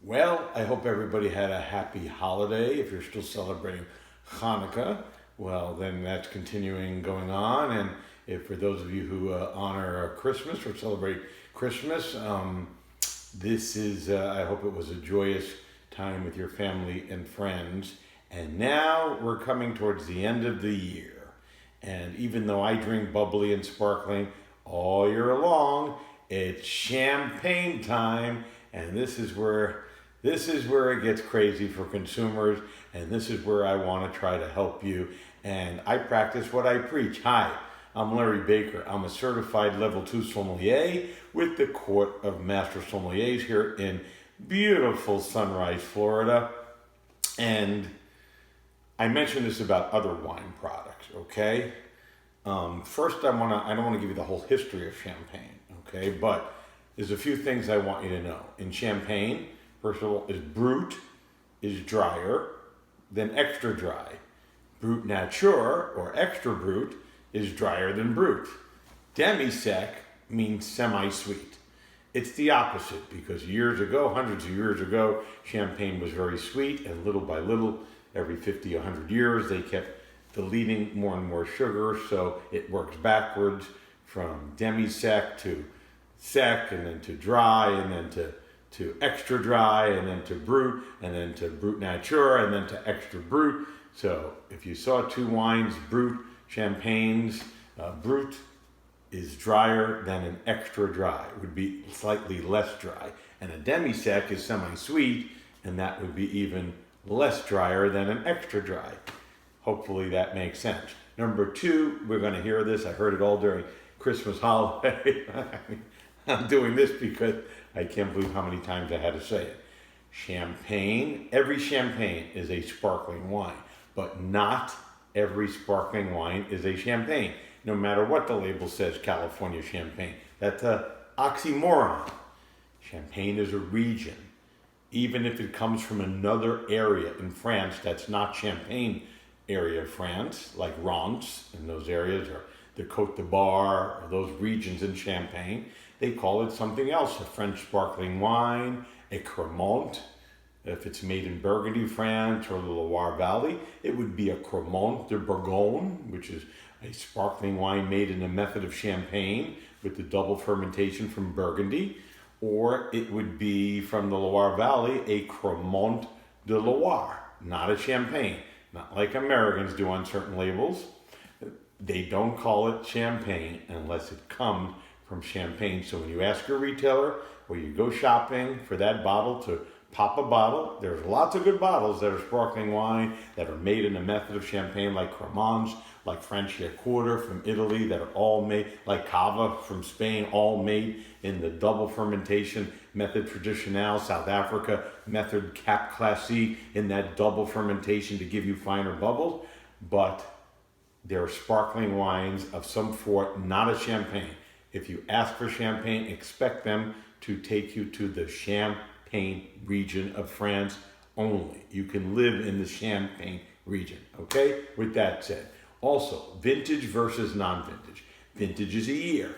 Well, I hope everybody had a happy holiday. If you're still celebrating Hanukkah, well, then that's continuing going on. And if for those of you who honor Christmas or celebrate Christmas, this is, I hope it was a joyous time with your family and friends. And now we're coming towards the end of the year. And even though I drink bubbly and sparkling all year long, it's champagne time. And this is where it gets crazy for consumers, and this is where I want to try to help you. And I practice what I preach. Hi, I'm Larry Baker. I'm a certified level 2 sommelier with the Court of Master Sommeliers here in beautiful Sunrise, Florida. And I mentioned this about other wine products, okay? First, I don't want to give you the whole history of champagne, okay? But there's a few things I want you to know. In champagne, first of all, is brut is drier than extra dry. Brut nature or extra brut is drier than brut. Demi-sec means semi-sweet. It's the opposite because years ago, hundreds of years ago, champagne was very sweet, and little by little, every 50, 100 years, they kept deleting more and more sugar, so it works backwards from demi-sec to sec, and then to dry, and then to extra dry, and then to brut, and then to brut nature, and then to extra brut. So if you saw two wines, brut champagnes, brut is drier than an extra dry. It would be slightly less dry. And a demi-sec is semi-sweet, and that would be even less drier than an extra dry. Hopefully that makes sense. Number two, we're going to hear this. I heard it all during Christmas holiday. I'm doing this because I can't believe how many times I had to say it. Champagne, every champagne is a sparkling wine, but not every sparkling wine is a champagne. No matter what the label says, California champagne. That's an oxymoron. Champagne is a region. Even if it comes from another area in France that's not Champagne area of France, like Reims in those areas, or the Côte d'Ivoire, or those regions in Champagne, they call it something else, a French sparkling wine, a Cremant. If it's made in Burgundy, France, or the Loire Valley, it would be a Cremant de Bourgogne, which is a sparkling wine made in a method of Champagne with the double fermentation from Burgundy. Or it would be from the Loire Valley, a Cremant de Loire, not a Champagne. Not like Americans do on certain labels. They don't call it champagne unless it comes from Champagne. So when you ask your retailer or you go shopping for that bottle to pop a bottle, there's lots of good bottles that are sparkling wine that are made in a method of Champagne, like Cremants, like Franciacorta from Italy, that are all made, like Cava from Spain, all made in the double fermentation method traditionnel, South Africa method Cap Classique, in that double fermentation to give you finer bubbles. But they're sparkling wines of some sort, not a champagne. If you ask for champagne, expect them to take you to the Champagne region of France only. You can live in the Champagne region, okay? With that said, also, vintage versus non-vintage. Vintage is a year.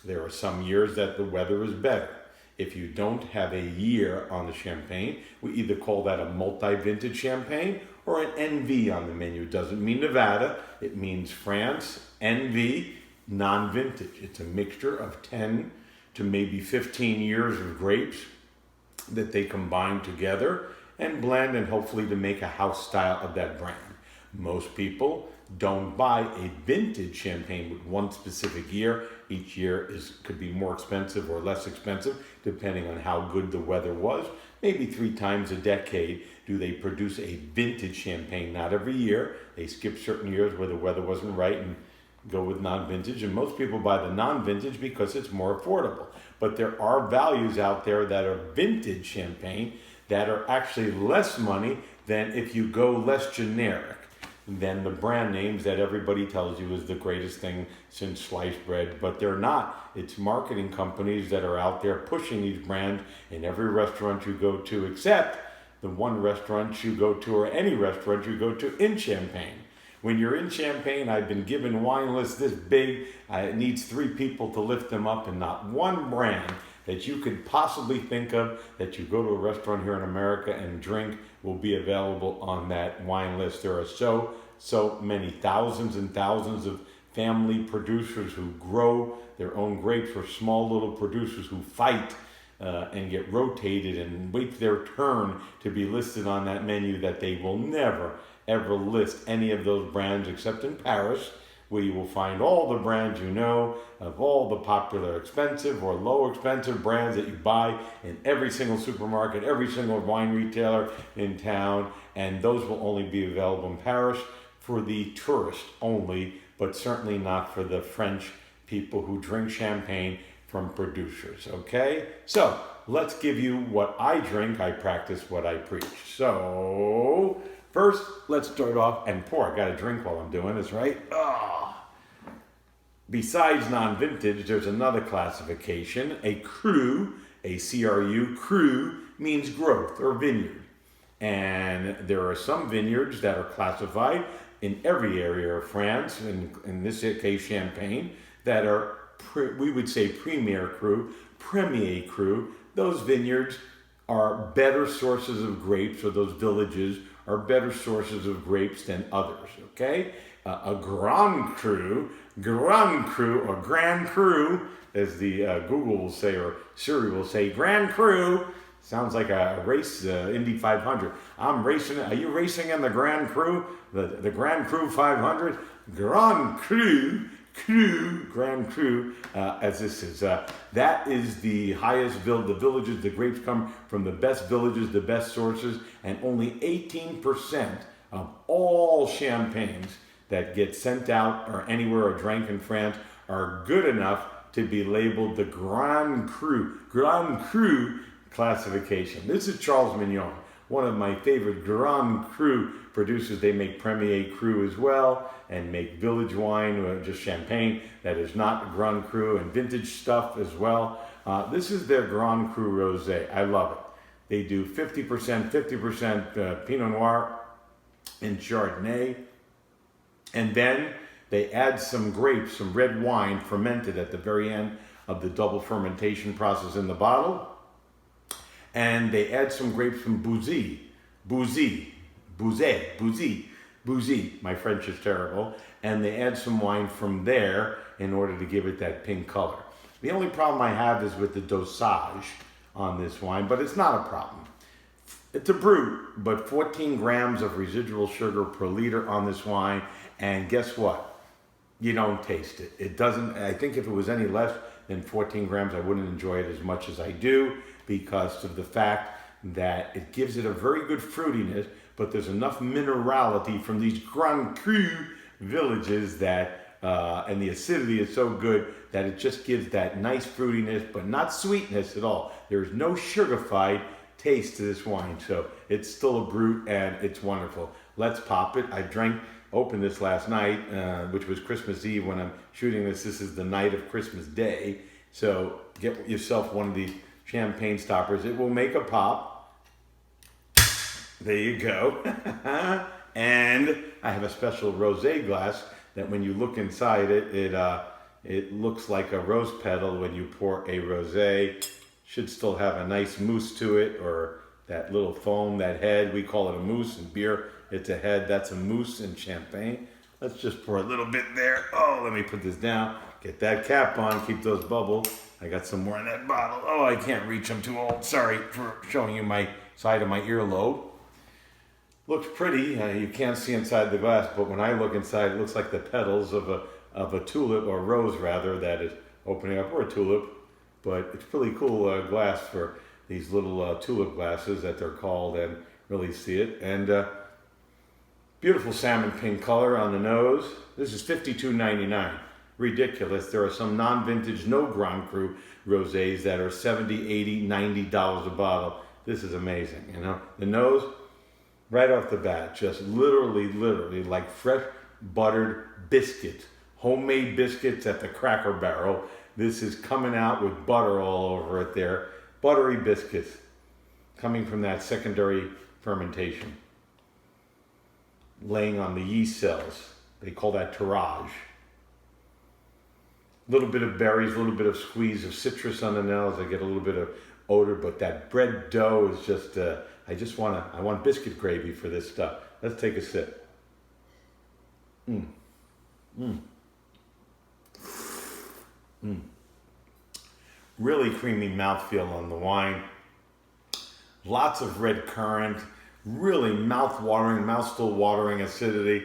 There are some years that the weather is better. If you don't have a year on the champagne, we either call that a multi-vintage champagne or an NV on the menu. It doesn't mean Nevada. It means France, NV, non-vintage. It's a mixture of 10 to maybe 15 years of grapes that they combine together and blend, and hopefully to make a house style of that brand. Most people don't buy a vintage champagne with one specific year. Each year could be more expensive or less expensive depending on how good the weather was. Maybe 3 times a decade do they produce a vintage champagne, not every year. They skip certain years where the weather wasn't right and go with non-vintage, and most people buy the non-vintage because it's more affordable. But there are values out there that are vintage champagne that are actually less money than if you go less generic than the brand names that everybody tells you is the greatest thing since sliced bread, but they're not. It's marketing companies that are out there pushing these brands in every restaurant you go to, except the one restaurant you go to or any restaurant you go to in Champagne. When you're in Champagne, I've been given wine lists this big. It needs 3 people to lift them up, and not one brand that you could possibly think of that you go to a restaurant here in America and drink will be available on that wine list. There are so many thousands and thousands of family producers who grow their own grapes, or small little producers who fight and get rotated and wait for their turn to be listed on that menu, that they will never ever list any of those brands except in Paris, where you will find all the brands you know of all the popular expensive or low expensive brands that you buy in every single supermarket, every single wine retailer in town, and those will only be available in Paris for the tourist only, but certainly not for the French people who drink champagne from producers, okay? So, let's give you what I drink. I practice what I preach. So, first, let's start off and pour. I gotta drink while I'm doing this, right? Besides non-vintage, there's another classification, a cru, a C-R-U. Cru means growth or vineyard. And there are some vineyards that are classified in every area of France, in this case Champagne, that are, we would say premier cru. Those vineyards are better sources of grapes, or those villages are better sources of grapes than others, okay? A Grand Cru, or Grand Cru, as the Google will say, or Siri will say, Grand Cru, sounds like a race, Indy 500. I'm racing, are you racing in the Grand Cru? The Grand Cru 500? Grand Cru, Grand Cru, as this is. That is the highest the villages, the grapes come from the best villages, the best sources, and only 18% of all champagnes that get sent out or anywhere or drank in France are good enough to be labeled the Grand Cru classification. This is Charles Mignon, one of my favorite Grand Cru producers. They make Premier Cru as well, and make village wine, or just champagne that is not Grand Cru, and vintage stuff as well. This is their Grand Cru Rosé. I love it. They do 50% Pinot Noir and Chardonnay, and then they add some grapes, some red wine fermented at the very end of the double fermentation process in the bottle. And they add some grapes from Bouzy. My French is terrible. And they add some wine from there in order to give it that pink color. The only problem I have is with the dosage on this wine, but it's not a problem. It's a brut, but 14 grams of residual sugar per liter on this wine. And guess what? You don't taste it. It doesn't, I think if it was any less than 14 grams, I wouldn't enjoy it as much as I do, because of the fact that it gives it a very good fruitiness, but there's enough minerality from these Grand Cru villages that, and the acidity is so good that it just gives that nice fruitiness, but not sweetness at all. There's no sugarified taste to this wine, so it's still a brut and it's wonderful. Let's pop it. I opened this last night, which was Christmas Eve when I'm shooting this. This is the night of Christmas Day, so get yourself one of these champagne stoppers. It will make a pop. There you go. And I have a special rosé glass that when you look inside it looks like a rose petal when you pour a rosé. Should still have a nice mousse to it, or that little foam, that head. We call it a mousse in beer. It's a head. That's a mousse in champagne. Let's just pour a little bit there. Oh, let me put this down. Get that cap on. Keep those bubbles. I got some more in that bottle. Oh, I can't reach. I'm too old. Sorry for showing you my side of my earlobe. Looks pretty. You can't see inside the glass, but when I look inside, it looks like the petals of a tulip, or rose rather, that is opening up, or a tulip. But it's really cool glass for these little tulip glasses that they're called, and really see it. And beautiful salmon pink color on the nose. This is $52.99. Ridiculous. There are some non-vintage, no Grand Cru rosés that are $70, $80, $90 a bottle. This is amazing, you know. The nose, right off the bat, just literally like fresh buttered biscuits, homemade biscuits at the Cracker Barrel. This is coming out with butter all over it there. Buttery biscuits coming from that secondary fermentation, laying on the yeast cells. They call that tirage. little bit of berries, a little bit of squeeze of citrus on the nails. I get a little bit of odor, but that bread dough is just, I want biscuit gravy for this stuff. Let's take a sip. Mm. Mm. Mm. Really creamy mouthfeel on the wine. Lots of red currant, really mouth-watering, mouth-still-watering acidity.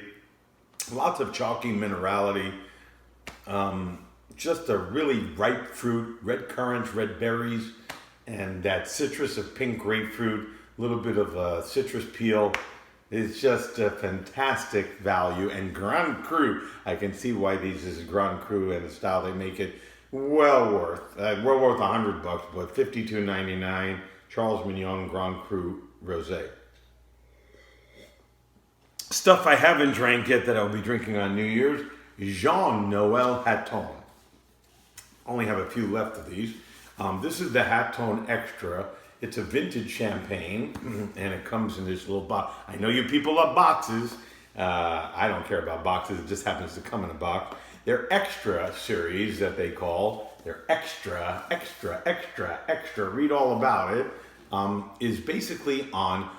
Lots of chalky minerality. Just a really ripe fruit, red currants, red berries, and that citrus of pink grapefruit, a little bit of citrus peel. It's just a fantastic value. And Grand Cru, I can see why these is Grand Cru and the style they make it. Well worth $100, but $52.99. Charles Mignon Grand Cru Rosé. Stuff I haven't drank yet that I'll be drinking on New Year's. Jean Noel Hatton. Only have a few left of these. This is the Hatton Extra. It's a vintage champagne, and it comes in this little box. I know you people love boxes. I don't care about boxes. It just happens to come in a box. Their Extra series that they call, their Extra, read all about it, is basically on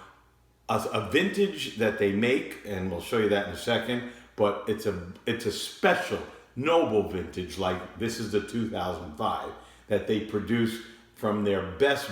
a vintage that they make, and we'll show you that in a second, but it's a special, noble vintage, like this is the 2005, that they produce from their best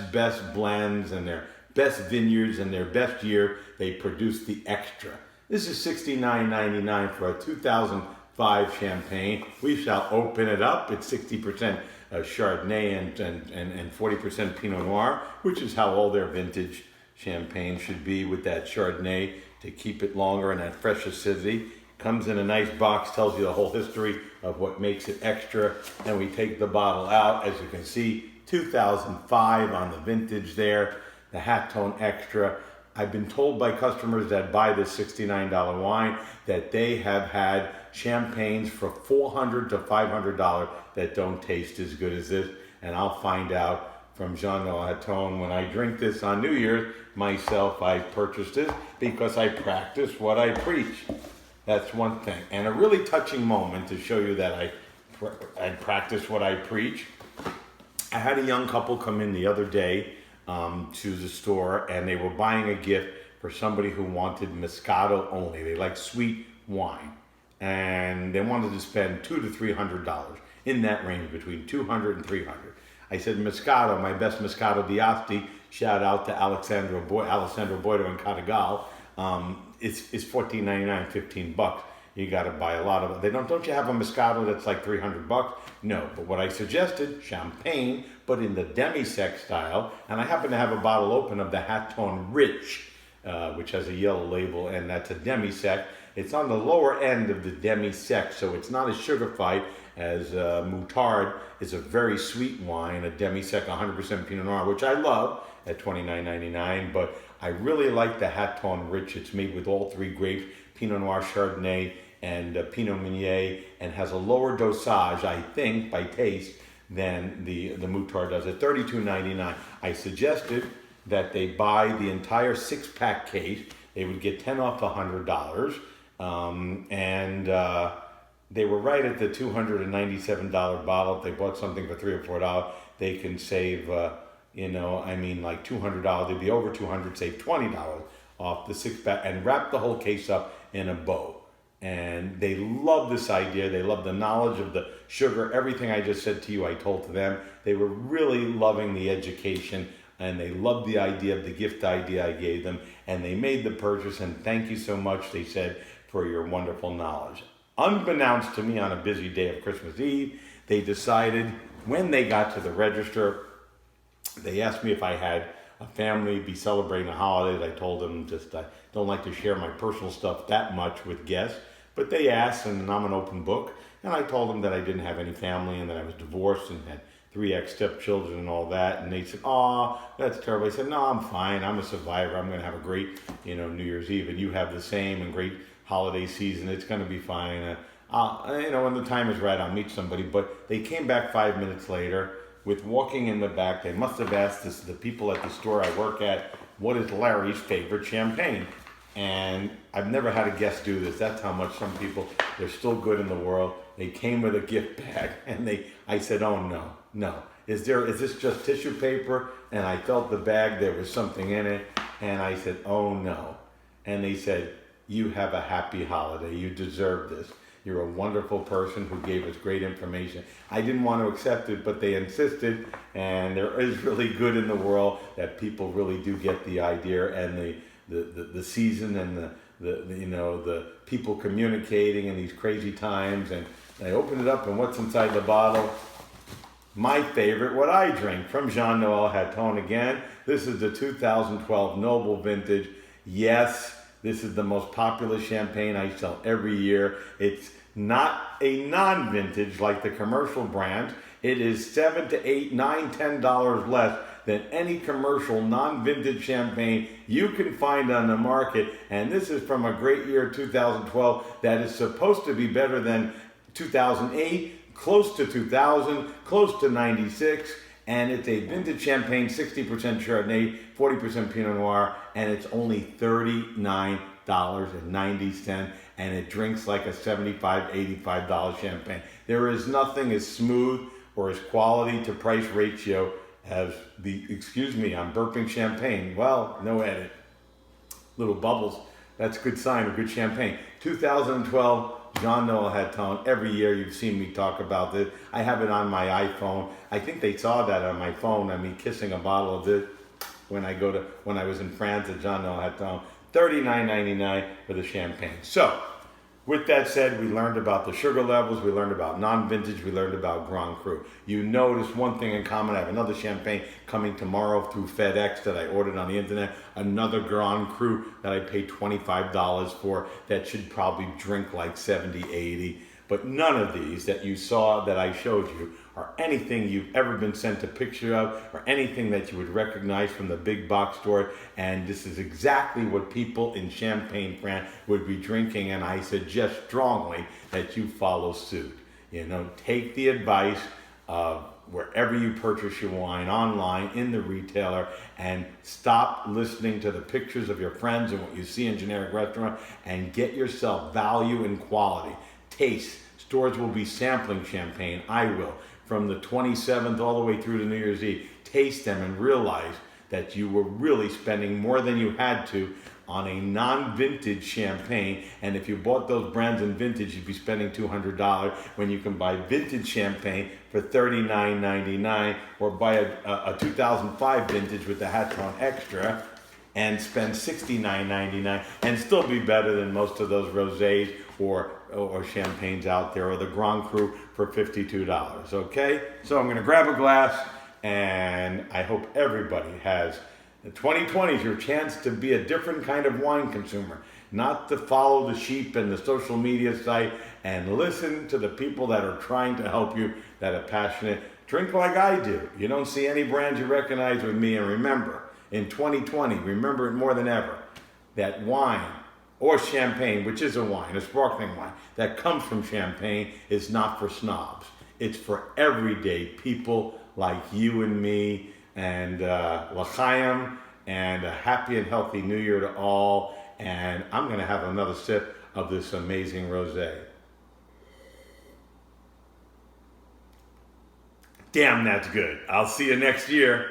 blends and their best vineyards and their best year. They produce the Extra. This is $69.99 for a 2005 champagne. We shall open it up. It's 60% Chardonnay and 40% Pinot Noir, which is how all their vintage champagne should be, with that Chardonnay to keep it longer and that fresh acidity. Comes in a nice box, tells you the whole history of what makes it Extra. And we take the bottle out, as you can see, 2005 on the vintage there, the Hatton Extra. I've been told by customers that buy this $69 wine that they have had champagnes for $400 to $500 that don't taste as good as this. And I'll find out from Jean Noel Hatton when I drink this on New Year's. Myself, I purchased it because I practice what I preach. That's one thing. And a really touching moment to show you that I practice what I preach. I had a young couple come in the other day to the store, and they were buying a gift for somebody who wanted Moscato only. They like sweet wine, and they wanted to spend $200 to $300, in that range, between $200 and $300. I said, Moscato, my best Moscato d'Asti, shout out to Alessandro Boito in Catagal, it's $14.99, $15. You got to buy a lot of it. Don't you have a Moscato that's like $300? No, but what I suggested, champagne, but in the demi-sec style, and I happen to have a bottle open of the Hatton Rich, which has a yellow label, and that's a demi-sec. It's on the lower end of the demi-sec, so it's not as sugar-fied as Moutard is a very sweet wine, a demi-sec 100% Pinot Noir, which I love at $29.99, but I really like the Hatton Rich. It's made with all three grapes, Pinot Noir, Chardonnay, and Pinot Meunier, and has a lower dosage, I think, by taste, than the Moutard does at $32.99. I suggested that they buy the entire 6-pack case. They would get 10 off $100, and they were right at the $297 bottle. If they bought something for $3 or $4, they can save, like $200. They'd be over $200, save $20 off the 6-pack, and wrap the whole case up in a bow. And they love this idea. They love the knowledge of the sugar. Everything I just said to you, I told to them. They were really loving the education, and they loved the idea of the gift idea I gave them. And they made the purchase, and thank you so much, they said, for your wonderful knowledge. Unbeknownst to me, on a busy day of Christmas Eve, they decided, when they got to the register, they asked me if I had a family be celebrating the holidays. I told them I don't like to share my personal stuff that much with guests, but they asked, and I'm an open book, and I told them that I didn't have any family and that I was divorced and had 3 ex-stepchildren and all that, and they said, "Oh, that's terrible." I said, "No, I'm fine. I'm a survivor. I'm going to have a great, New Year's Eve, and you have the same, and great holiday season. It's going to be fine. When the time is right, I'll meet somebody." But they came back 5 minutes later with walking in the back. They must have asked the people at the store I work at, what is Larry's favorite champagne? And I've never had a guest do this. That's how much some people, they're still good in the world. they came with a gift bag, and I said, oh no. Is this just tissue paper? And I felt the bag, there was something in it, and I said, oh no. And they said, you have a happy holiday. You deserve this. You're a wonderful person who gave us great information. I didn't want to accept it, but they insisted, and there is really good in the world that people really do get the idea, and the season, and the people communicating in these crazy times. And I opened it up, and what's inside the bottle? My favorite, what I drink, from Jean Noel Hatton again. This is the 2012 Noble Vintage. Yes, this is the most popular champagne I sell every year. It's not a non-vintage like the commercial brands. It is $7 to $8, $9, $10 less than any commercial non-vintage champagne you can find on the market. And this is from a great year, 2012, that is supposed to be better than 2008, close to 2000, close to 96. And it's a vintage champagne, 60% Chardonnay, 40% Pinot Noir, and it's only $39.90, and it drinks like a $75, $85 champagne. There is nothing as smooth or as quality to price ratio as I'm burping champagne. Well, no edit. Little bubbles. That's a good sign of good champagne. 2012, Jean Noel Hatton. Every year you've seen me talk about this. I have it on my iPhone. I think they saw that on my phone, me kissing a bottle of this when I was in France at Jean Noel Hatton. $39.99 for the champagne. So, with that said, we learned about the sugar levels, we learned about non-vintage, we learned about Grand Cru. You notice one thing in common. I have another champagne coming tomorrow through FedEx that I ordered on the internet. Another Grand Cru that I paid $25 for that should probably drink like 70, 80. But none of these that you saw that I showed you are anything you've ever been sent a picture of or anything that you would recognize from the big box store. And this is exactly what people in Champagne, France would be drinking. And I suggest strongly that you follow suit. Take the advice of wherever you purchase your wine, online, in the retailer, and stop listening to the pictures of your friends and what you see in generic restaurants, and get yourself value and quality. Taste. Stores will be sampling champagne. I will. From the 27th all the way through to New Year's Eve. Taste them and realize that you were really spending more than you had to on a non-vintage champagne. And if you bought those brands in vintage, you'd be spending $200 when you can buy vintage champagne for $39.99, or buy a 2005 vintage with the Hatton Extra and spend $69.99 and still be better than most of those rosés or champagnes out there, or the Grand Cru for $52. Okay? So I'm going to grab a glass, and I hope everybody has 2020 is your chance to be a different kind of wine consumer, not to follow the sheep and the social media site, and listen to the people that are trying to help you, that are passionate. Drink like I do. You don't see any brands you recognize with me. And remember, in 2020, remember it more than ever, that wine or champagne, which is a wine, a sparkling wine, that comes from champagne, is not for snobs. It's for everyday people like you and me. And l'chaim, and a happy and healthy New Year to all. And I'm going to have another sip of this amazing rosé. Damn, that's good. I'll see you next year.